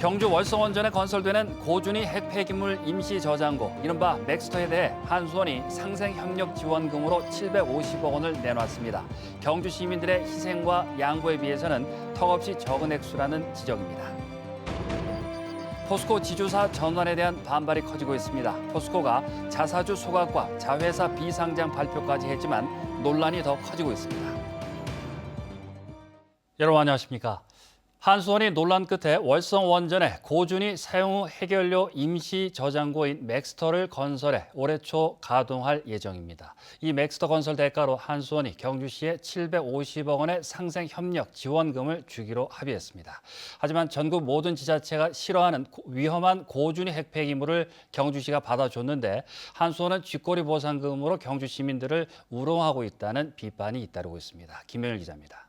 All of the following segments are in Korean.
경주 월성원전에 건설되는 고준위 핵폐기물 임시 저장고, 이른바 맥스터에 대해 한수원이 상생협력지원금으로 750억 원을 내놨습니다. 경주 시민들의 희생과 양보에 비해서는 턱없이 적은 액수라는 지적입니다. 포스코 지주사 전환에 대한 반발이 커지고 있습니다. 포스코가 자사주 소각과 자회사 비상장 발표까지 했지만 논란이 더 커지고 있습니다. 여러분 안녕하십니까? 한수원이 논란 끝에 월성원전에 고준위 사용 후 해결료 임시 저장고인 맥스터를 건설해 올해 초 가동할 예정입니다. 이 맥스터 건설 대가로 한수원이 경주시에 750억 원의 상생협력 지원금을 주기로 합의했습니다. 하지만 전국 모든 지자체가 싫어하는 위험한 고준위 핵폐기물을 경주시가 받아줬는데 한수원은 쥐꼬리 보상금으로 경주 시민들을 우롱하고 있다는 비판이 잇따르고 있습니다. 김명일 기자입니다.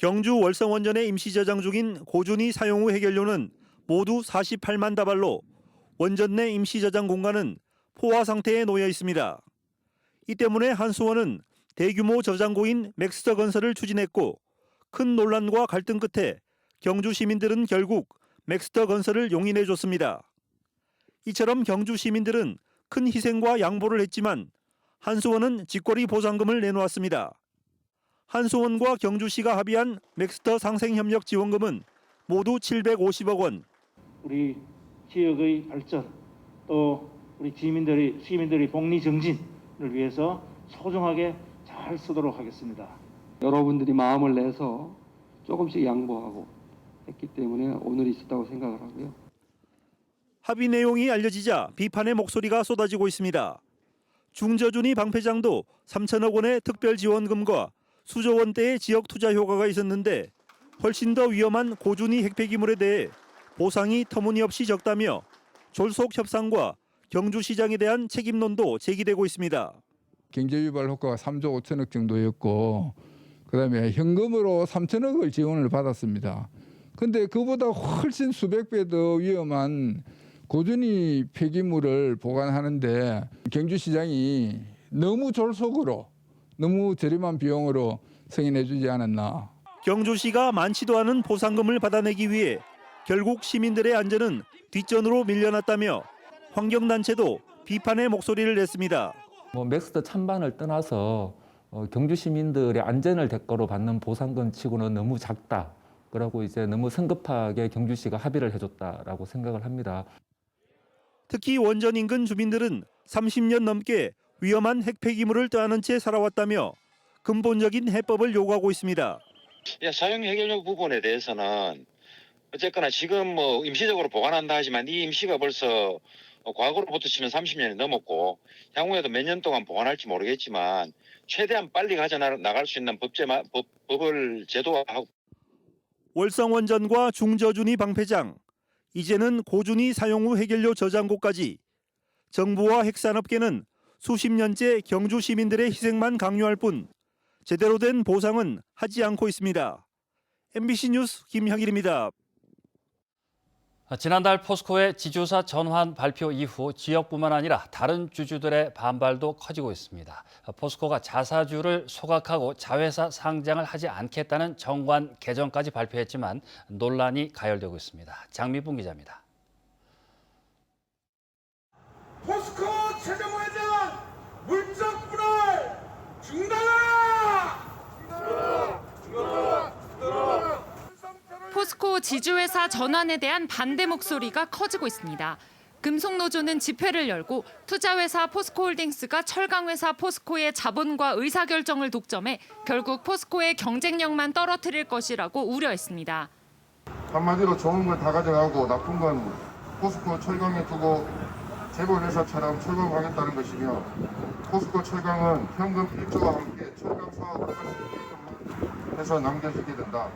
경주 월성원전에 임시 저장 중인 고준위 사용 후 해결료는 모두 48만 다발로 원전 내 임시 저장 공간은 포화 상태에 놓여 있습니다. 이 때문에 한수원은 대규모 저장고인 맥스터 건설을 추진했고 큰 논란과 갈등 끝에 경주 시민들은 결국 맥스터 건설을 용인해 줬습니다. 이처럼 경주 시민들은 큰 희생과 양보를 했지만 한수원은 쥐꼬리 보상금을 내놓았습니다. 한수원과 경주시가 합의한 맥스터 상생협력 지원금은 모두 750억 원. 우리 지역의 발전 또 우리 시민들의 복리 정진을 위해서 소중하게 잘 쓰도록 하겠습니다. 여러분들이 마음을 내서 조금씩 양보하고 했기 때문에 오늘이 있었다고 생각을 하고요. 합의 내용이 알려지자 비판의 목소리가 쏟아지고 있습니다. 중저준위 방패장도 3천억 원의 특별 지원금과 수조 원대의 지역 투자 효과가 있었는데 훨씬 더 위험한 고준위 핵폐기물에 대해 보상이 터무니없이 적다며 졸속 협상과 경주시장에 대한 책임론도 제기되고 있습니다. 경제유발 효과가 3조 5천억 정도였고 그다음에 현금으로 3천억을 지원을 받았습니다. 근데 그보다 훨씬 수백 배 더 위험한 고준위 폐기물을 보관하는데 경주시장이 너무 졸속으로 너무 저렴한 비용으로 승인해 주지 않았나. 경주시가 많지도 않은 보상금을 받아내기 위해 결국 시민들의 안전은 뒷전으로 밀려났다며 환경단체도 비판의 목소리를 냈습니다. 맥스터 찬반을 떠나서 경주 시민들의 안전을 대가로 받는 보상금 치고는 너무 작다. 그러고 이제 너무 성급하게 경주시가 합의를 해줬다라고 생각을 합니다. 특히 원전 인근 주민들은 30년 넘게 위험한 핵폐기물을 떠안은 채 살아왔다며 근본적인 해법을 요구하고 있습니다. 사용 해결료 부분에 대해서는 어쨌거나 지금 임시적으로 보관한다 하지만 이 임시가 벌써 과거로부터 치면 30년이 넘었고 향후에도 몇 년 동안 보관할지 모르겠지만 최대한 빨리 가져나갈 수 있는 법을 제도화하고. 월성원전과 중저준위 방패장, 이제는 고준위 사용 후 해결료 저장고까지 정부와 핵산업계는 수십 년째 경주 시민들의 희생만 강요할 뿐 제대로 된 보상은 하지 않고 있습니다. MBC 뉴스 김형일입니다. 지난달 포스코의 지주사 전환 발표 이후 지역뿐만 아니라 다른 주주들의 반발도 커지고 있습니다. 포스코가 자사주를 소각하고 자회사 상장을 하지 않겠다는 정관 개정까지 발표했지만 논란이 가열되고 있습니다. 장미분 기자입니다. 포스코 최정화에 대한 물적 분할 중단하라! 포스코 지주회사 전환에 대한 반대 목소리가 커지고 있습니다. 금속노조는 집회를 열고 투자회사 포스코홀딩스가 철강회사 포스코의 자본과 의사결정을 독점해 결국 포스코의 경쟁력만 떨어뜨릴 것이라고 우려했습니다. 한마디로 좋은 건 다 가져가고 나쁜 건 포스코 철강에 두고 재벌회사처럼 철거하겠다는 것이며 포스코 철강은 현금 1조와 함께 철강 사업을 할 수 있게끔 해서 남겨지게 된다.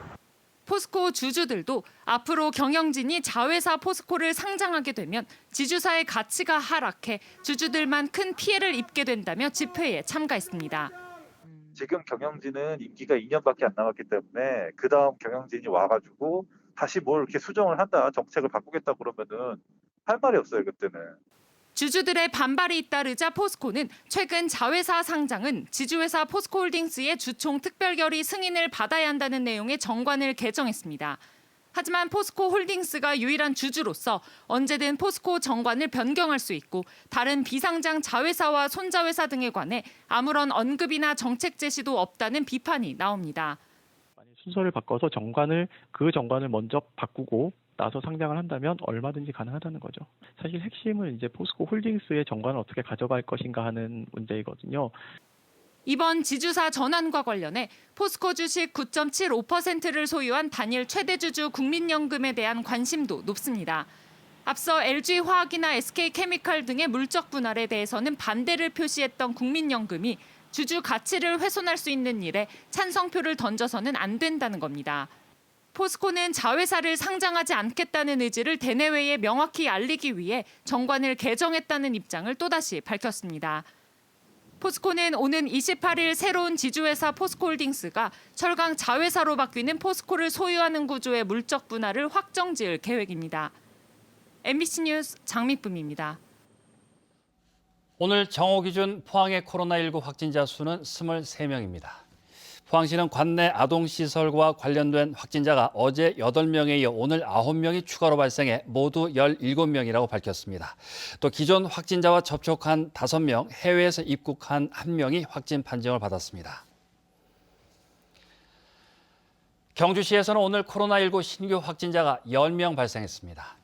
포스코 주주들도 앞으로 경영진이 자회사 포스코를 상장하게 되면 지주사의 가치가 하락해 주주들만 큰 피해를 입게 된다며 집회에 참가했습니다. 지금 경영진은 임기가 2년밖에 안 남았기 때문에 그 다음 경영진이 와가지고 다시 뭘 이렇게 수정을 한다, 정책을 바꾸겠다 그러면은 할 말이 없어요, 그때는. 주주들의 반발이 잇따르자 포스코는 최근 자회사 상장은 지주회사 포스코홀딩스의 주총 특별결의 승인을 받아야 한다는 내용의 정관을 개정했습니다. 하지만 포스코홀딩스가 유일한 주주로서 언제든 포스코 정관을 변경할 수 있고 다른 비상장 자회사와 손자회사 등에 관해 아무런 언급이나 정책 제시도 없다는 비판이 나옵니다. 순서를 바꿔서 그 정관을 먼저 바꾸고 나서 상장을 한다면 얼마든지 가능하다는 거죠. 사실 핵심은 이제 포스코 홀딩스의 정관을 어떻게 가져갈 것인가 하는 문제이거든요. 이번 지주사 전환과 관련해 포스코 주식 9.75%를 소유한 단일 최대 주주 국민연금에 대한 관심도 높습니다. 앞서 LG화학이나 SK케미칼 등의 물적 분할에 대해서는 반대를 표시했던 국민연금이 주주 가치를 훼손할 수 있는 일에 찬성표를 던져서는 안 된다는 겁니다. 포스코는 자회사를 상장하지 않겠다는 의지를 대내외에 명확히 알리기 위해 정관을 개정했다는 입장을 또다시 밝혔습니다. 포스코는 오는 28일 새로운 지주회사 포스코홀딩스가 철강 자회사로 바뀌는 포스코를 소유하는 구조의 물적 분할을 확정지을 계획입니다. MBC 뉴스 장미쁨입니다. 오늘 정오 기준 포항의 코로나19 확진자 수는 23명입니다. 포항시는 관내 아동시설과 관련된 확진자가 어제 8명에 이어 오늘 9명이 추가로 발생해 모두 17명이라고 밝혔습니다. 또 기존 확진자와 접촉한 5명, 해외에서 입국한 1명이 확진 판정을 받았습니다. 경주시에서는 오늘 코로나19 신규 확진자가 10명 발생했습니다.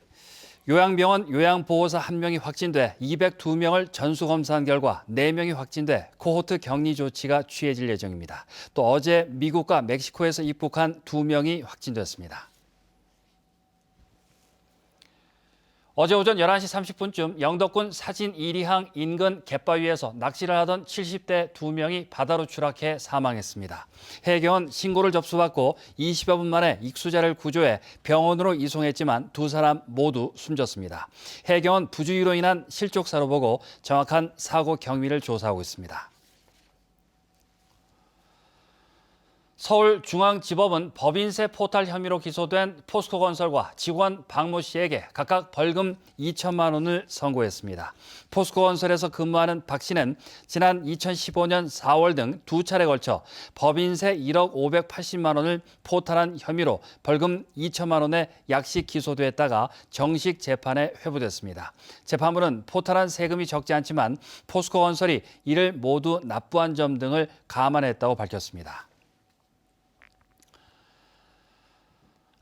요양병원 요양보호사 1명이 확진돼 202명을 전수검사한 결과 4명이 확진돼 코호트 격리 조치가 취해질 예정입니다. 또 어제 미국과 멕시코에서 입국한 2명이 확진됐습니다. 어제 오전 11시 30분쯤 영덕군 사진 1리항 인근 갯바위에서 낚시를 하던 70대 2명이 바다로 추락해 사망했습니다. 해경은 신고를 접수받고 20여 분 만에 익수자를 구조해 병원으로 이송했지만 2사람 모두 숨졌습니다. 해경은 부주의로 인한 실족사로 보고 정확한 사고 경위를 조사하고 있습니다. 서울중앙지법은 법인세 포탈 혐의로 기소된 포스코건설과 직원 박모 씨에게 각각 벌금 2천만 원을 선고했습니다. 포스코건설에서 근무하는 박 씨는 지난 2015년 4월 등 2차례 걸쳐 법인세 1억 580만 원을 포탈한 혐의로 벌금 2천만 원의 약식 기소됐다가 정식 재판에 회부됐습니다. 재판부는 포탈한 세금이 적지 않지만 포스코건설이 이를 모두 납부한 점 등을 감안했다고 밝혔습니다.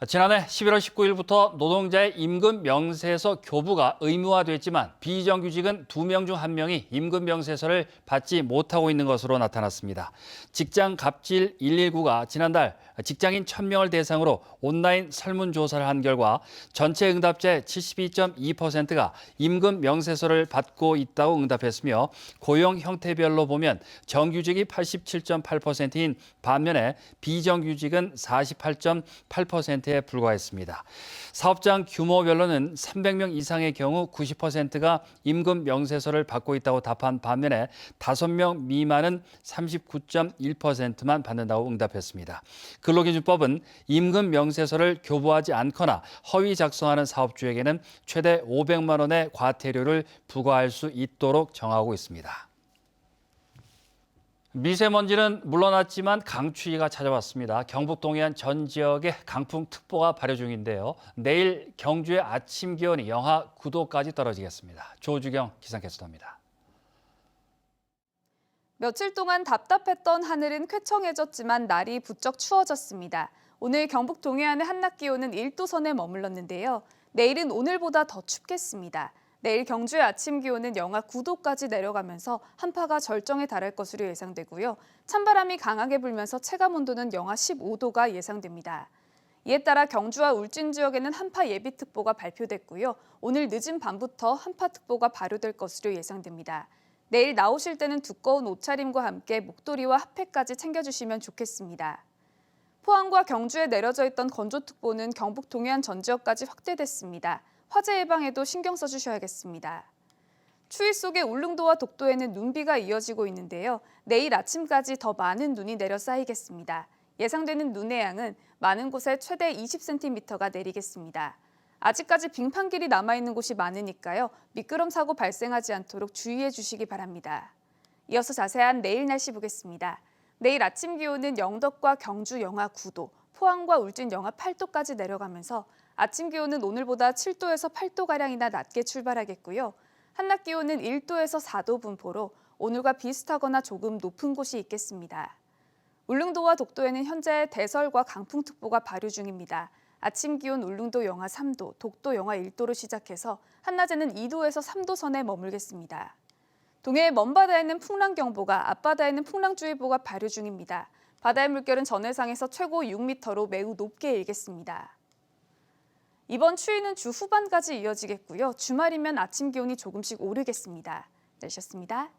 지난해 11월 19일부터 노동자의 임금 명세서 교부가 의무화됐지만 비정규직은 2명 중 1명이 임금 명세서를 받지 못하고 있는 것으로 나타났습니다. 직장갑질 119가 지난달 직장인 1,000명을 대상으로 온라인 설문조사를 한 결과 전체 응답자의 72.2%가 임금 명세서를 받고 있다고 응답했으며 고용 형태별로 보면 정규직이 87.8%인 반면에 비정규직은 48.8%에 불과했습니다. 사업장 규모별로는 300명 이상의 경우 90%가 임금 명세서를 받고 있다고 답한 반면에 5명 미만은 39.1%만 받는다고 응답했습니다. 근로기준법은 임금 명세서를 교부하지 않거나 허위 작성하는 사업주에게는 최대 500만 원의 과태료를 부과할 수 있도록 정하고 있습니다. 미세먼지는 물러났지만 강추위가 찾아왔습니다. 경북 동해안 전 지역에 강풍특보가 발효 중인데요. 내일 경주의 아침 기온이 영하 9도까지 떨어지겠습니다. 조주경 기상캐스터입니다. 며칠 동안 답답했던 하늘은 쾌청해졌지만 날이 부쩍 추워졌습니다. 오늘 경북 동해안의 한낮 기온은 1도 선에 머물렀는데요. 내일은 오늘보다 더 춥겠습니다. 내일 경주의 아침 기온은 영하 9도까지 내려가면서 한파가 절정에 달할 것으로 예상되고요. 찬바람이 강하게 불면서 체감온도는 영하 15도가 예상됩니다. 이에 따라 경주와 울진 지역에는 한파 예비특보가 발표됐고요. 오늘 늦은 밤부터 한파특보가 발효될 것으로 예상됩니다. 내일 나오실 때는 두꺼운 옷차림과 함께 목도리와 핫팩까지 챙겨주시면 좋겠습니다. 포항과 경주에 내려져 있던 건조특보는 경북 동해안 전 지역까지 확대됐습니다. 화재 예방에도 신경 써주셔야겠습니다. 추위 속에 울릉도와 독도에는 눈비가 이어지고 있는데요. 내일 아침까지 더 많은 눈이 내려 쌓이겠습니다. 예상되는 눈의 양은 많은 곳에 최대 20cm가 내리겠습니다. 아직까지 빙판길이 남아있는 곳이 많으니까요. 미끄럼 사고 발생하지 않도록 주의해 주시기 바랍니다. 이어서 자세한 내일 날씨 보겠습니다. 내일 아침 기온은 영덕과 경주 영하 9도, 포항과 울진 영하 8도까지 내려가면서 아침 기온은 오늘보다 7도에서 8도가량이나 낮게 출발하겠고요. 한낮 기온은 1도에서 4도 분포로 오늘과 비슷하거나 조금 높은 곳이 있겠습니다. 울릉도와 독도에는 현재 대설과 강풍특보가 발효 중입니다. 아침 기온 울릉도 영하 3도, 독도 영하 1도로 시작해서 한낮에는 2도에서 3도 선에 머물겠습니다. 동해의 먼바다에는 풍랑경보가, 앞바다에는 풍랑주의보가 발효 중입니다. 바다의 물결은 전해상에서 최고 6m로 매우 높게 일겠습니다. 이번 추위는 주 후반까지 이어지겠고요. 주말이면 아침 기온이 조금씩 오르겠습니다. 날씨였습니다.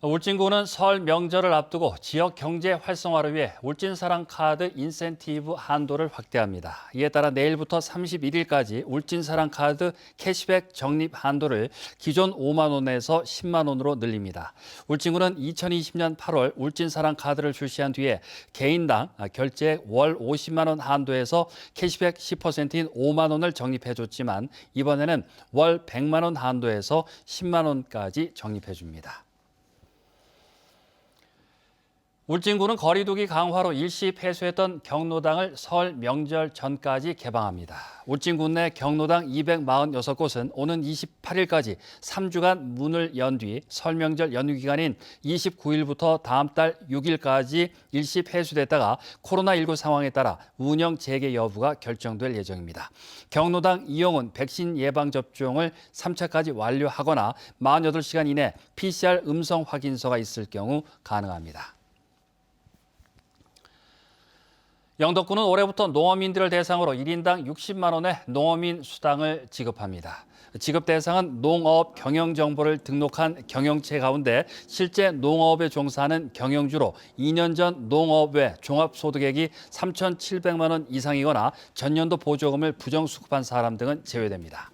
울진군은 설 명절을 앞두고 지역 경제 활성화를 위해 울진사랑카드 인센티브 한도를 확대합니다. 이에 따라 내일부터 31일까지 울진사랑카드 캐시백 적립 한도를 기존 5만 원에서 10만 원으로 늘립니다. 울진군은 2020년 8월 울진사랑카드를 출시한 뒤에 개인당 결제액 월 50만 원 한도에서 캐시백 10%인 5만 원을 적립해줬지만 이번에는 월 100만 원 한도에서 10만 원까지 적립해줍니다. 울진군은 거리두기 강화로 일시 폐쇄했던 경로당을 설 명절 전까지 개방합니다. 울진군 내 경로당 246곳은 오는 28일까지 3주간 문을 연 뒤 설 명절 연휴 기간인 29일부터 다음 달 6일까지 일시 폐쇄됐다가 코로나19 상황에 따라 운영 재개 여부가 결정될 예정입니다. 경로당 이용은 백신 예방접종을 3차까지 완료하거나 48시간 이내 PCR 음성 확인서가 있을 경우 가능합니다. 영덕군은 올해부터 농어민들을 대상으로 1인당 60만 원의 농어민 수당을 지급합니다. 지급 대상은 농업 경영 정보를 등록한 경영체 가운데 실제 농업에 종사하는 경영주로 2년 전 농업 외 종합소득액이 3,700만 원 이상이거나 전년도 보조금을 부정수급한 사람 등은 제외됩니다.